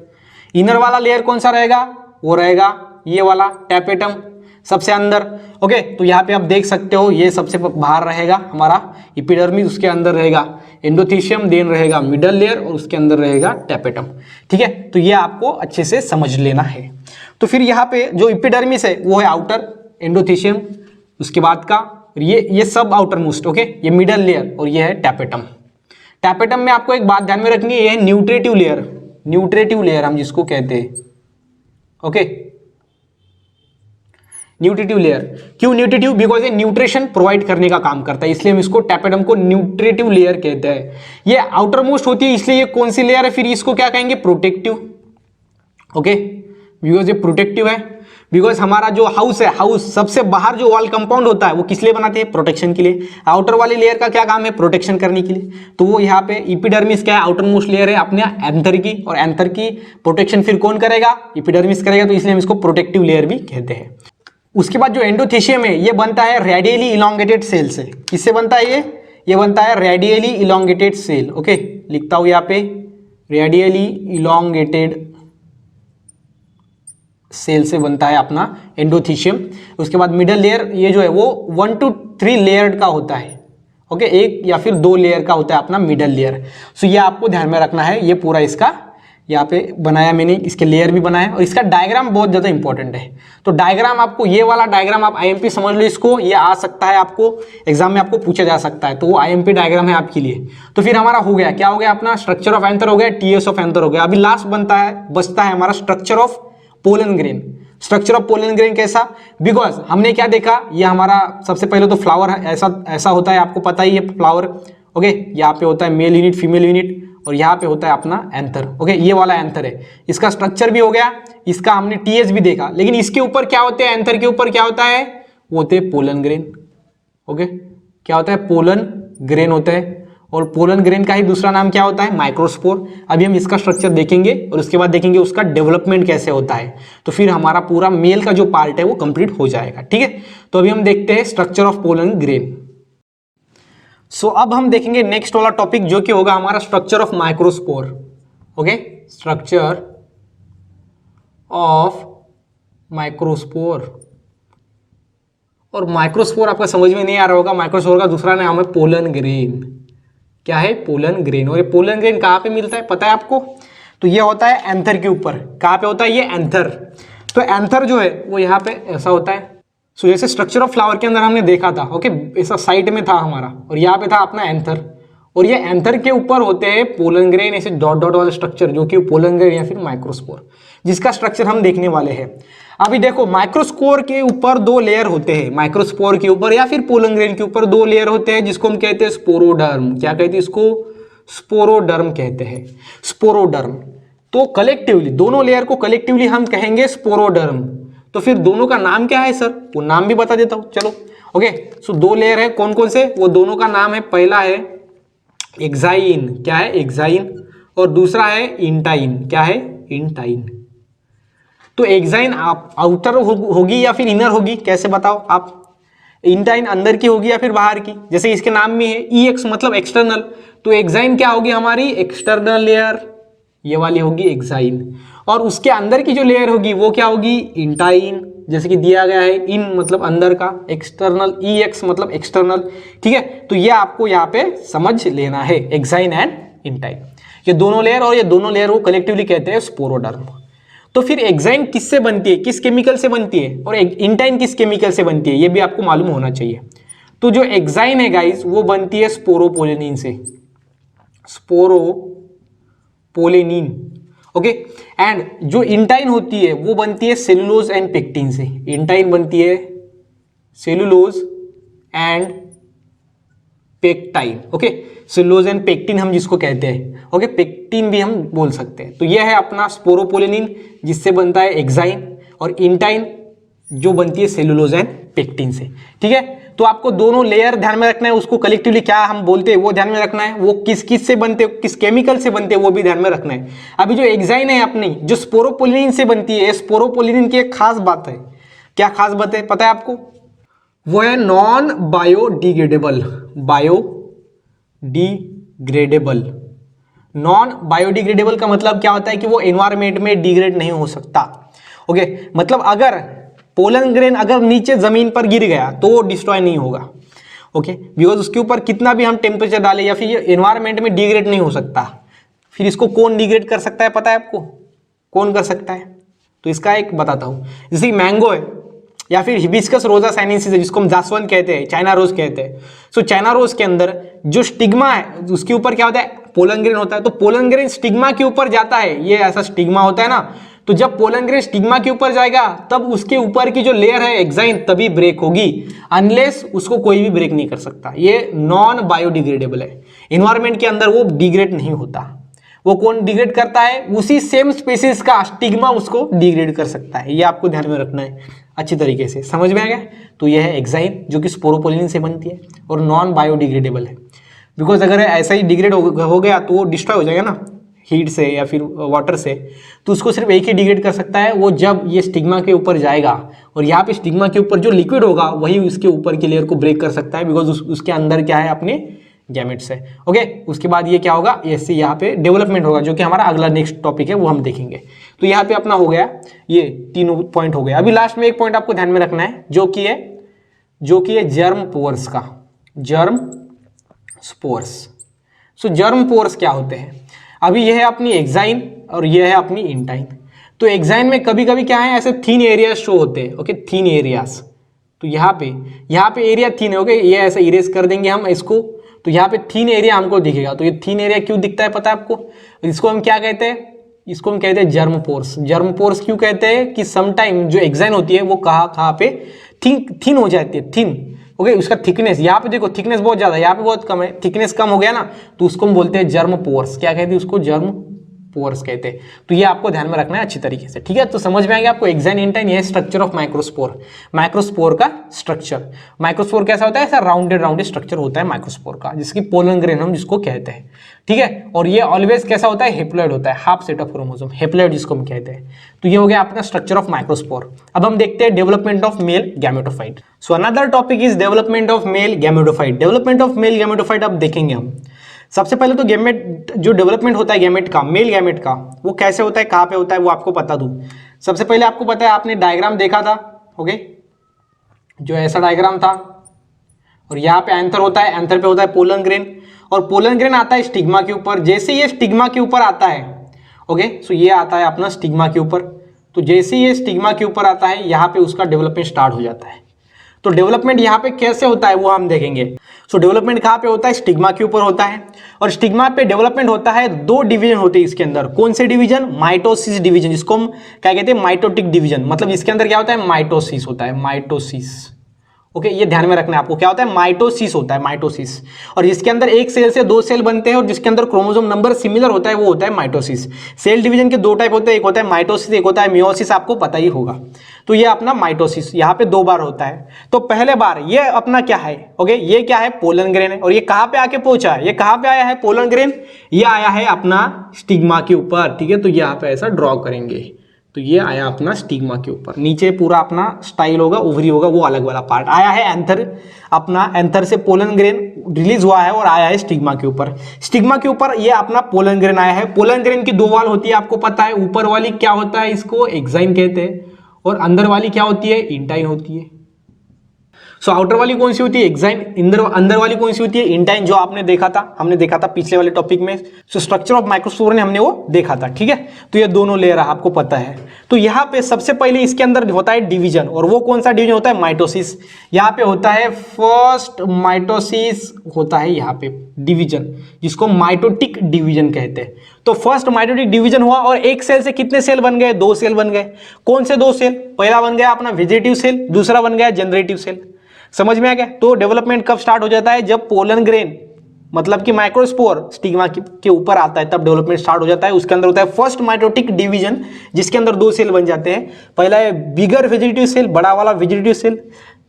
इनर वाला लेयर कौन सा रहेगा, वो रहेगा ये वाला टैपेटम, सबसे अंदर। ओके, तो यहाँ पे आप देख सकते हो ये सबसे बाहर रहेगा हमारा इपिडर्मिस, उसके अंदर रहेगा एंडोथेशियम, देन रहेगा मिडल लेयर, और उसके अंदर रहेगा टैपेटम। ठीक है, तो ये आपको अच्छे से समझ लेना है। तो फिर यहाँ पे जो इपिडर्मिस है वो है आउटर, एंडोथेशियम उसके बाद का, ये सब आउटर मोस्ट। ओके, ये मिडल लेयर, और ये है टैपेटम। टैपेटम में आपको एक बात ध्यान में रखनी है, ये है न्यूट्रेटिव लेयर, न्यूट्रेटिव लेयर हम जिसको कहते हैं। Okay, nutritive layer. क्यों न्यूट्रिटिव? बिकॉज ये न्यूट्रिशन प्रोवाइड करने का काम करता है, इसलिए हम इसको टैपेडम को न्यूट्रिटिव लेयर कहते हैं। ये आउटर मोस्ट होती है, इसलिए ये कौन सी लेयर है? फिर इसको क्या कहेंगे? प्रोटेक्टिव। ओके, बिकॉज ये प्रोटेक्टिव है। बिकॉज हमारा जो हाउस है, हाउस सबसे बाहर जो वॉल कंपाउंड होता है वो किस लिए बनाते हैं? प्रोटेक्शन के लिए। आउटर वाली लेयर का क्या काम है? प्रोटेक्शन करने के लिए। तो वो यहाँ पे एपिडर्मिस क्या है? आउटर मोस्ट लेयर है अपने एंथर की, और एंथर की प्रोटेक्शन फिर कौन करेगा? एपिडर्मिस करेगा, तो इसलिए हम इसको प्रोटेक्टिव लेयर भी कहते हैं। उसके बाद जो एंडोथेशियम है ये बनता है रेडियली इलोंगेटेड सेल से। किससे बनता है ये बनता है रेडियली इलोंगेटेड सेल। ओके, लिखता हूं यहाँ पे रेडियली इलोंगेटेड सेल से बनता है अपना एंडोथेशियम। उसके बाद मिडल लेयर ये जो है वो 1 to 3 लेयर्ड का होता है। ओके, एक या फिर 2 लेयर का होता है अपना मिडल लेयर। सो ये आपको ध्यान में रखना है। ये पूरा इसका यहाँ पे बनाया मैंने, इसके लेयर भी बनाया, और इसका डायग्राम बहुत ज़्यादा इंपॉर्टेंट है। तो डायग्राम आपको, ये वाला डायग्राम आप आईएमपी समझ लो इसको, ये आ सकता है आपको एग्जाम में, आपको पूछा जा सकता है, तो वो आईएमपी डायग्राम है आपके लिए। तो फिर हमारा हो गया, क्या हो गया अपना? स्ट्रक्चर ऑफ एंथर हो गया, टीएस ऑफ एंथर हो गया। अभी लास्ट बचता है हमारा structure of pollen grain. Structure of pollen grain कैसा? बिकॉज हमने क्या देखा, ये हमारा सबसे पहले तो फ्लावर ऐसा होता है, आपको पता ही है फ्लावर। ओके, यहाँ पे होता है मेल यूनिट, फीमेल यूनिट, और यहाँ पे होता है अपना एंथर। ओके, ये वाला एंथर है, इसका स्ट्रक्चर भी हो गया, इसका हमने टीएस भी देखा। लेकिन इसके ऊपर क्या होते हैं? एंथर के ऊपर क्या होता है? वो होते हैं पोलन ग्रेन। ओके, क्या होता है? पोलन ग्रेन होता है, और पोलन ग्रेन का ही दूसरा नाम क्या होता है? माइक्रोस्पोर। अभी हम इसका स्ट्रक्चर देखेंगे और उसके बाद देखेंगे उसका डेवलपमेंट कैसे होता है, तो फिर हमारा पूरा मेल का जो पार्ट है वो कंप्लीट हो जाएगा। ठीक है, तो अभी हम देखते हैं स्ट्रक्चर ऑफ पोलन ग्रेन। सो अब हम देखेंगे नेक्स्ट वाला टॉपिक, जो कि होगा हमारा structure of microspore. Okay, structure of microspore. और माइक्रोस्पोर आपका समझ में नहीं आ रहा होगा, माइक्रोस्पोर का दूसरा नाम है पोलन ग्रेन। क्या है? Pollen grain. और ये पोलन ग्रेन कहाँ पे मिलता है पता है आपको? तो ये होता है एंथर के ऊपर। कहाँ पे होता है ये? एंथर। तो एंथर जो है वो यहाँ पे ऐसा होता है। सो जैसे स्ट्रक्चर ऑफ फ्लावर के अंदर हमने देखा था, ओके, ऐसा साइड में था हमारा, और यहाँ पे था अपना एंथर, और ये एंथर के ऊपर होते हैं पोलन ग्रेन, ऐसे डॉट डॉट वाले स्ट्रक्चर, जो कि पोलन ग्रेन या फिर माइक्रोस्पोर, जिसका स्ट्रक्चर हम देखने वाले हैं। अभी देखो, माइक्रोस्पोर के ऊपर 2 लेयर होते हैं, माइक्रोस्पोर के ऊपर या फिर पोलन ग्रेन के ऊपर 2 लेयर होते हैं, जिसको हम कहते हैं स्पोरोडर्म। क्या कहते हैं इसको? स्पोरोडर्म कहते हैं, स्पोरोडर्म। तो कलेक्टिवली दोनों लेयर को कलेक्टिवली हम कहेंगे स्पोरोडर्म। तो फिर दोनों का नाम क्या है सर? वो नाम भी बता देता हूं, चलो। ओके, सो 2 लेयर है, कौन कौन से? वो दोनों का नाम है, पहला है एक्साइन। क्या है? एक्साइन। और दूसरा है इंटाइन। क्या है? इंटाइन। तो एक्साइन आउटर होगी या फिर इनर होगी? कैसे बताओ आप? इंटाइन अंदर की होगी या फिर बाहर की? जैसे इसके नाम में है EX मतलब एक्सटर्नल, तो एक्साइन क्या होगी हमारी? एक्सटर्नल लेयर, ये वाली होगी एक्साइन। और उसके अंदर की जो लेयर होगी वो क्या होगी? इंटाइन। जैसे कि दिया गया है, इन मतलब अंदर का, एक्सटर्नल, EX मतलब एक्सटर्नल। ठीक है, तो ये आपको यहाँ पे समझ लेना है, एक्साइन एंड इंटाइन, ये दोनों लेयर, और ये दोनों लेयर को कलेक्टिवली कहते हैं स्पोरोडर्म। तो फिर एक्साइन किससे बनती है? किस केमिकल से बनती है? और इंटाइन किस केमिकल से बनती है? ये भी आपको मालूम होना चाहिए। तो जो एक्साइन है गाइस, वो बनती है स्पोरोपोलेनिन से, स्पोरोपोलेनिन। ओके, एंड जो इंटाइन होती है वो बनती है सेलुलोज एंड पेक्टिन से। इंटाइन बनती है cellulose and pectin. Okay, cellulose and pectin हम जिसको कहते हैं, ओके, पेक्टिन भी हम बोल सकते हैं। तो यह है अपना स्पोरोपोलेनिन, जिससे बनता है एक्साइन, और इंटाइन जो बनती है सेलुलोज एंड पेक्टिन से। ठीक है, तो आपको दोनों लेयर ध्यान में रखना है, उसको कलेक्टिवली क्या हम बोलते हैं वो ध्यान में रखना है, वो किस किस से बनते हैं, किस केमिकल से बनते हैं वो भी ध्यान में रखना है। अभी जो एक्साइन है अपनी, जो स्पोरोपोलिनिन से बनती है, स्पोरोपोलिनिन की एक खास बात है। क्या खास बात है पता है आपको? वो है non biodegradable. Biodegradable, non biodegradable का मतलब क्या होता है कि वो एनवायरमेंट में डिग्रेड नहीं हो सकता। ओके, मतलब अगर पोलन ग्रेन अगर नीचे जमीन पर गिर गया तो वो डिस्ट्रॉय नहीं होगा। ओके, बिकॉज उसके ऊपर कितना भी हम टेम्परेचर डालें या फिर ये एनवायरमेंट में डिग्रेड नहीं हो सकता। फिर इसको कौन डिग्रेड कर सकता है पता है आपको? कौन कर सकता है? तो इसका एक बताता हूं, जैसे मैंगो है या फिर हिबिस्कस रोजा साइनेंसिस है, जिसको हम जासवंत कहते हैं, चाइना रोज कहते हैं। सो चाइना रोज के अंदर जो स्टिग्मा है उसके ऊपर क्या होता है? पोलन ग्रेन होता है। तो पोलन ग्रेन स्टिग्मा के ऊपर जाता है, ये ऐसा स्टिग्मा होता है ना, तो जब पोलन ग्रेन स्टिग्मा के ऊपर जाएगा तब उसके ऊपर की जो लेयर है एक्साइन तभी ब्रेक होगी, अनलेस उसको कोई भी ब्रेक नहीं कर सकता। ये नॉन बायोडिग्रेडेबल है, इन्वायरमेंट के अंदर वो डिग्रेड नहीं होता। वो कौन डिग्रेड करता है? उसी सेम स्पीसीज का स्टिग्मा उसको डिग्रेड कर सकता है। ये आपको ध्यान में रखना है अच्छी तरीके से, समझ में आ गया? तो ये है एक्साइन जो कि स्पोरोपोलिन से बनती है और नॉन बायोडिग्रेडेबल है, बिकॉज अगर ऐसा ही डिग्रेड हो गया तो वो डिस्ट्रॉय हो जाएगा ना हीट से या फिर वाटर से, तो उसको सिर्फ एक ही डिग्रेड कर सकता है, वो जब ये स्टिग्मा के ऊपर जाएगा और यहाँ पे स्टिग्मा के ऊपर जो लिक्विड होगा वही उसके ऊपर की लेयर को ब्रेक कर सकता है, बिकॉज उसके अंदर क्या है? अपने गैमेट्स है। ओके, उसके बाद ये क्या होगा? ऐसे यहाँ पे डेवलपमेंट होगा, जो कि हमारा अगला नेक्स्ट टॉपिक है वो हम देखेंगे। तो यहाँ पे अपना हो गया, ये तीनों पॉइंट हो गया। अभी लास्ट में एक पॉइंट आपको ध्यान में रखना है जो कि है जर्म पोर्स का, जर्म स्पोर्स। सो जर्म पोर्स क्या होते हैं? अभी यह है अपनी एक्साइन और यह है अपनी इंटाइन। तो एक्साइन में कभी कभी क्या है, ऐसे थीन एरिया शो होते हैं। ओके, थीन एरियाज। तो यहाँ पे एरिया थीन है। ओके, ये ऐसे इरेज कर देंगे हम इसको, तो यहाँ पे थीन एरिया हमको दिखेगा। तो ये थीन एरिया क्यों दिखता है पता है आपको? इसको हम क्या कहते हैं? इसको हम कहते हैं जर्म पोर्स। जर्म पोर्स क्यों कहते हैं? कि समटाइम जो एक्साइन होती है वो कहाँ पे थिन हो जाती है, थिन। ओके, उसका थिकनेस, यहाँ पे देखो थिकनेस बहुत ज्यादा है, यहाँ पे बहुत कम है, थिकनेस कम हो गया ना, तो उसको हम बोलते हैं जर्म पोर्स। क्या कहते हैं उसको? जर्म पोर्स कहते हैं। तो ये आपको ध्यान में रखना है अच्छी तरीके से, ठीक है? तो समझ में आएगा आपको एक्साइन इंटाइन, ये स्ट्रक्चर ऑफ माइक्रोस्पोर। माइक्रोस्पोर का स्ट्रक्चर, माइक्रोस्पोर कैसा होता है? ऐसा राउंडेड स्ट्रक्चर होता है माइक्रोस्पोर का, जिसकी पोलन ग्रेन हम जिसको कहते हैं, ठीक है? और ये ऑलवेज कैसा होता है? हेप्लॉइड होता है, half set of chromosome, haploid जिसको हम कहते हैं। तो ये हो गया अपना स्ट्रक्चर ऑफ माइक्रोस्पोर। अब हम देखते हैं development of male gametophyte. So another topic is development of male gametophyte. Development of male gametophyte अब देखेंगे हम। सबसे पहले तो गैमेट जो डेवलपमेंट होता है गैमेट का, मेल गैमेट का, वो कैसे होता है, कहाँ पे होता है, वो आपको बता दूं। सबसे पहले आपको पता है, आपने डायग्राम देखा था, ओके, जो ऐसा डायग्राम था, और यहाँ पे एंथर होता है, एंथर पे होता है पोलन ग्रेन, और पोलन ग्रेन आता है स्टिग्मा के ऊपर। जैसे ये स्टिग्मा के ऊपर आता है, ओके, सो ये आता है अपना स्टिग्मा के ऊपर। तो जैसे ये स्टिग्मा के ऊपर आता है, यहाँ पे उसका डेवलपमेंट स्टार्ट हो जाता है। तो डेवलपमेंट यहाँ पे कैसे होता है वो हम देखेंगे। सो डेवलपमेंट कहाँ पे होता है? स्टिग्मा के ऊपर होता है, और स्टिग्मा पे डेवलपमेंट होता है, दो डिवीजन होते हैं इसके अंदर। कौन से डिवीजन? माइटोसिस डिवीजन, जिसको हम क्या कहते हैं? Mitotic division. मतलब इसके अंदर क्या होता है? माइटोसिस होता है, माइटोसिस। ओके, ये ध्यान में रखना है आपको, क्या होता है? माइटोसिस होता है, माइटोसिस। और जिसके अंदर एक सेल से दो सेल बनते हैं और जिसके अंदर क्रोमोसोम नंबर सिमिलर होता है वो होता है माइटोसिस। सेल डिवीजन के दो टाइप होते हैं, एक होता है माइटोसिस, एक होता है मियोसिस, आपको पता ही होगा। तो ये अपना माइटोसिस यहाँ पे दो बार होता है। तो पहले बार ये अपना क्या है? ओके, ये क्या है? पोलन ग्रेन है। और ये कहाँ पे आके पहुंचा है? ये कहाँ पे आया है पोलन ग्रेन? ये आया है अपना स्टिग्मा के ऊपर, ठीक है? तो यहाँ पे ऐसा ड्रॉ करेंगे, तो ये आया अपना स्टिग्मा के ऊपर। नीचे पूरा अपना स्टाइल होगा, ओवरी होगा, वो अलग वाला पार्ट आया है एंथर। अपना एंथर से पोलन ग्रेन रिलीज हुआ है और आया है स्टिग्मा के ऊपर। स्टिग्मा के ऊपर ये अपना पोलन ग्रेन आया है। पोलन ग्रेन की दो वाल होती है, आपको पता है। ऊपर वाली क्या होता है? इसको एक्साइन कहते हैं, और अंदर वाली क्या होती है? इंटाइन होती है। सो आउटर वाली कौन सी होती है? एक्साइन। अंदर वाली कौन सी होती है? इंटाइन, जो आपने देखा था, हमने देखा था पिछले वाले टॉपिक में। सो स्ट्रक्चर ऑफ माइक्रोस्पोर ने हमने वो देखा था, ठीक है? तो ये दोनों लेयर आपको पता है। तो यहाँ पे सबसे पहले इसके अंदर होता है डिवीजन, और वो कौन सा डिवीजन होता है? माइटोसिस। यहाँ पे होता है फर्स्ट माइटोसिस, होता है यहाँ पे डिवीजन, जिसको माइटोटिक डिवीजन कहते हैं। तो फर्स्ट माइटोटिक डिवीजन हुआ, और एक सेल से कितने सेल बन गए? दो सेल बन गए। कौन से दो सेल? पहला बन गया अपना वेजिटेटिव सेल, दूसरा बन गया जनरेटिव सेल। समझ में आ गया? तो डेवलपमेंट कब स्टार्ट हो जाता है? जब पोलन ग्रेन, मतलब कि माइक्रोस्पोर स्टिग्मा के ऊपर आता है, तब डेवलपमेंट स्टार्ट हो जाता है। उसके अंदर होता है फर्स्ट माइटोटिक डिवीजन, जिसके अंदर दो सेल बन जाते हैं। पहला है बिगर वेजिटेटिव सेल, बड़ा वाला वेजिटेटिव सेल,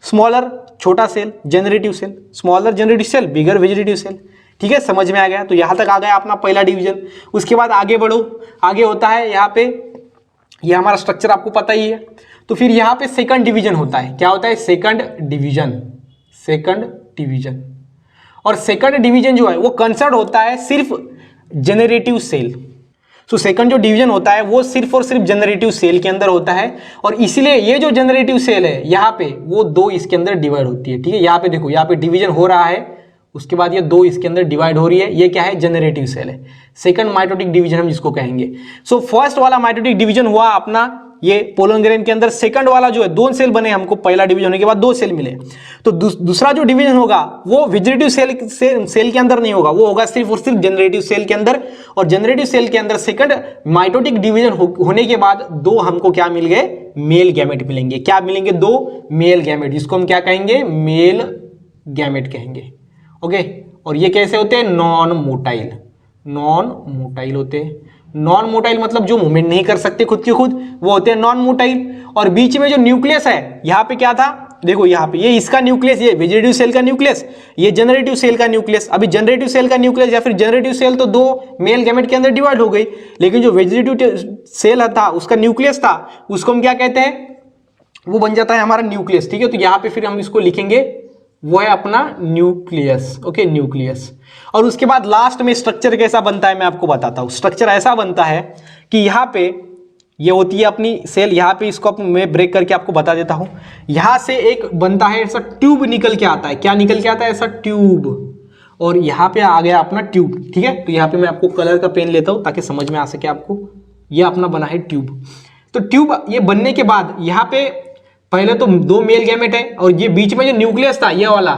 स्मॉलर छोटा cell generative cell, smaller generative cell, bigger vegetative cell, ठीक है? समझ में आ गया? तो यहां तक आ गया अपना पहला डिवीजन। उसके बाद आगे बढ़ो, आगे होता है यहाँ पे, ये हमारा स्ट्रक्चर आपको पता ही है। तो फिर यहाँ पे सेकंड डिवीजन होता है। क्या होता है? Second division, second division. और सेकंड डिवीजन जो है वो कंसर्न होता है सिर्फ जनरेटिव सेल। सो सेकंड जो डिवीजन होता है वो सिर्फ और सिर्फ जनरेटिव सेल के अंदर होता है, और इसलिए ये जो जनरेटिव सेल है यहाँ पे, वो दो इसके अंदर डिवाइड होती है, ठीक है? यहाँ पे देखो, यहाँ पे डिवीजन हो रहा है, उसके बाद ये दो इसके अंदर डिवाइड हो रही है। ये क्या है? जनरेटिव सेल है, सेकंड माइटोटिक डिवीजन हम जिसको कहेंगे। सो फर्स्ट वाला माइटोटिक डिवीजन हुआ अपना ये पोलन ग्रेन के अंदर सेकंड वाला जो है 2 सेल बने हमको, पहला डिवीजन होने के बाद 2 सेल मिले, तो दूसरा जो डिवीजन होगा वो वेजिटेटिव सेल के अंदर नहीं होगा, वो होगा सिर्फ और सिर्फ जनरेटिव सेल के अंदर। और जनरेटिव सेल के अंदर सेकंड माइटोटिक डिवीजन होने के बाद 2 हमको क्या मिल गए, मेल गैमेट मिलेंगे। क्या मिलेंगे, 2 मेल गैमेट, जिसको हम क्या कहेंगे, मेल गैमेट कहेंगे। ओके, और ये कैसे होते हैं, नॉन मोटाइल, नॉन मोटाइल होते हैं। नॉन मोटाइल मतलब जो मूवमेंट नहीं कर सकते खुद के खुद, वो होते हैं नॉन मोटाइल। और बीच में जो न्यूक्लियस है, यहाँ पे क्या था, देखो यहाँ पे ये इसका न्यूक्लियस, ये वेजिटेटिव सेल का न्यूक्लियस, ये जनरेटिव सेल का न्यूक्लियस। अभी जनरेटिव सेल का न्यूक्लियस या फिर जनरेटिव सेल तो 2 मेल गैमेट के अंदर डिवाइड हो गई, लेकिन जो वेजिटेटिव सेल था उसका न्यूक्लियस था, उसको हम क्या कहते हैं, वो बन जाता है हमारा न्यूक्लियस। ठीक है, तो यहाँ पे फिर हम इसको लिखेंगे, वो है अपना न्यूक्लियस। Okay, nucleus. और उसके बाद लास्ट में स्ट्रक्चर कैसा बनता है मैं आपको बताता हूं। स्ट्रक्चर ऐसा बनता है कि यहाँ पे ये होती है अपनी सेल, यहाँ पे इसको मैं ब्रेक करके आपको बता देता हूं। यहां से एक बनता है ऐसा ट्यूब निकल के आता है, क्या निकल के आता है, ऐसा ट्यूब, और यहाँ पे आ गया अपना ट्यूब। ठीक है, तो यहाँ पे मैं आपको कलर का पेन लेता हूं ताकि समझ में आ सके आपको। ये अपना बना है ट्यूब। तो ट्यूब ये बनने के बाद यहाँ पे पहले तो 2 मेल गैमेट है, और ये बीच में जो न्यूक्लियस था, ये वाला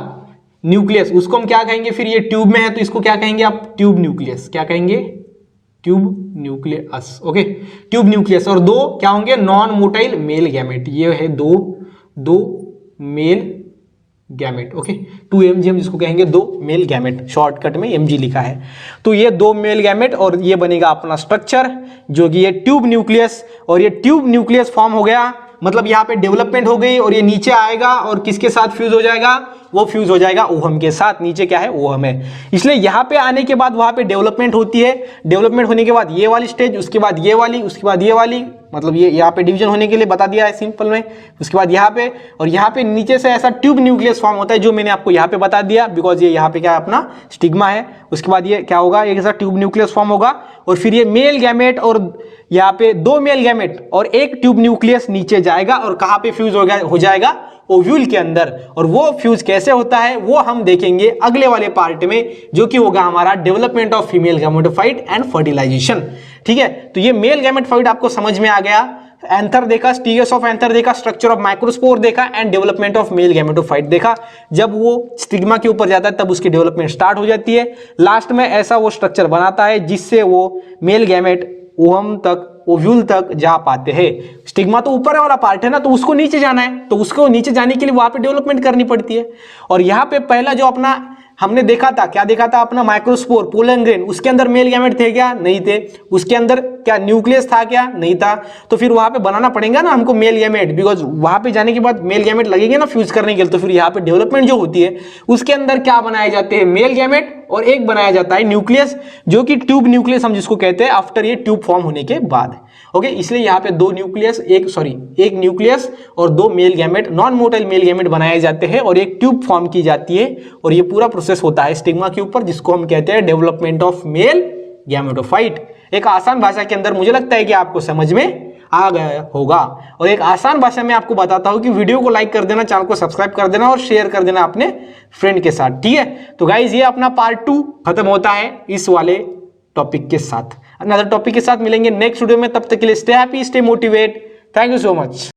न्यूक्लियस, उसको हम क्या कहेंगे, फिर ये ट्यूब में है तो इसको क्या कहेंगे आप, ट्यूब न्यूक्लियस। क्या कहेंगे, tube nucleus. Okay, tube nucleus. और 2 क्या होंगे, नॉन मोटाइल मेल गैमेट। ये है 2 मेल गैमेट। ओके, 2 mg हम जिसको कहेंगे 2 मेल गैमेट, शॉर्टकट में mg लिखा है। तो ये 2 मेल गैमेट, और ये बनेगा अपना स्ट्रक्चर जो कि ये ट्यूब न्यूक्लियस। और ये ट्यूब न्यूक्लियस फॉर्म हो गया, मतलब यहाँ पे डेवलपमेंट हो गई, और ये नीचे आएगा और किसके साथ फ्यूज हो जाएगा, वो फ्यूज हो जाएगा ओहम के साथ। नीचे क्या है, ओहम है। इसलिए यहाँ पे आने के बाद वहां पे डेवलपमेंट होती है। डेवलपमेंट होने के बाद ये वाली स्टेज, उसके बाद ये वाली, उसके बाद ये वाली, मतलब ये यहाँ पे डिवीजन होने के लिए बता दिया है सिंपल में। उसके बाद यहाँ पे, और यहाँ पे नीचे से ऐसा ट्यूब न्यूक्लियस फॉर्म होता है, जो मैंने आपको यहाँ पे बता दिया, बिकॉज ये यहाँ पे क्या है, अपना स्टिग्मा है। उसके बाद ये क्या होगा, एक ऐसा ट्यूब न्यूक्लियस फॉर्म होगा, और फिर ये मेल गैमेट, और यहाँ पे 2 मेल गैमेट और 1 ट्यूब न्यूक्लियस नीचे जाएगा, और कहाँ पे फ्यूज हो जाएगा, ओव्यूल के अंदर। और वो फ्यूज कैसे होता है वो हम देखेंगे अगले वाले पार्ट में, जो कि होगा हमारा development of female gametophyte and fertilisation. ठीक है, तो ये मेल गैमेटोफाइट आपको समझ में आ गया। एंथर देखा, स्टीगस ऑफ एंथर देखा, स्ट्रक्चर ऑफ माइक्रोस्पोर देखा, and development of male gametophyte देखा। जब वो स्टिग्मा के ऊपर जाता है तब उसकी डेवलपमेंट स्टार्ट हो जाती है। लास्ट में ऐसा वो स्ट्रक्चर बनाता है जिससे वो मेल गैमेट ओवम तक, ओव्यूल तक जा पाते हैं। स्टिग्मा तो ऊपर वाला पार्ट है ना, तो उसको नीचे जाना है, तो उसको नीचे जाने के लिए वहां पे डेवलपमेंट करनी पड़ती है। और यहाँ पे पहला जो अपना हमने देखा था, क्या देखा था, अपना माइक्रोस्पोर पोलन ग्रेन, उसके अंदर मेल गैमेट थे क्या, नहीं थे। उसके अंदर क्या न्यूक्लियस था क्या, नहीं था। तो फिर वहां पे बनाना पड़ेगा ना हमको मेल गैमेट, बिकॉज वहां पे जाने के बाद मेल गैमेट लगेंगे ना फ्यूज करने के लिए। तो फिर यहाँ पे डेवलपमेंट जो होती है उसके अंदर क्या बनाए जाते हैं, मेल गैमेट, और एक बनाया जाता है न्यूक्लियस, जो कि ट्यूब न्यूक्लियस हम जिसको कहते हैं, आफ्टर ये ट्यूब फॉर्म होने के बाद। ओके, इसलिए यहाँ पे 2 न्यूक्लियस, एक न्यूक्लियस और 2 male gamete, non motile male gamete बनाए जाते हैं, और एक ट्यूब फॉर्म की जाती है। और ये पूरा प्रोसेस होता है स्टिग्मा के ऊपर, जिसको हम कहते हैं डेवलपमेंट ऑफ मेल गैमेटोफाइट। एक आसान भाषा के अंदर मुझे लगता है कि आपको समझ में आ गया होगा। और एक आसान भाषा में आपको बताता हूं कि वीडियो को लाइक कर देना, चैनल को सब्सक्राइब कर देना, और शेयर कर देना अपने फ्रेंड के साथ। ठीक है, तो गाइज ये अपना पार्ट 2 खत्म होता है इस वाले टॉपिक के साथ। अनदर टॉपिक के साथ मिलेंगे नेक्स्ट वीडियो में, तब तक के लिए stay happy, stay motivate. Thank you so much.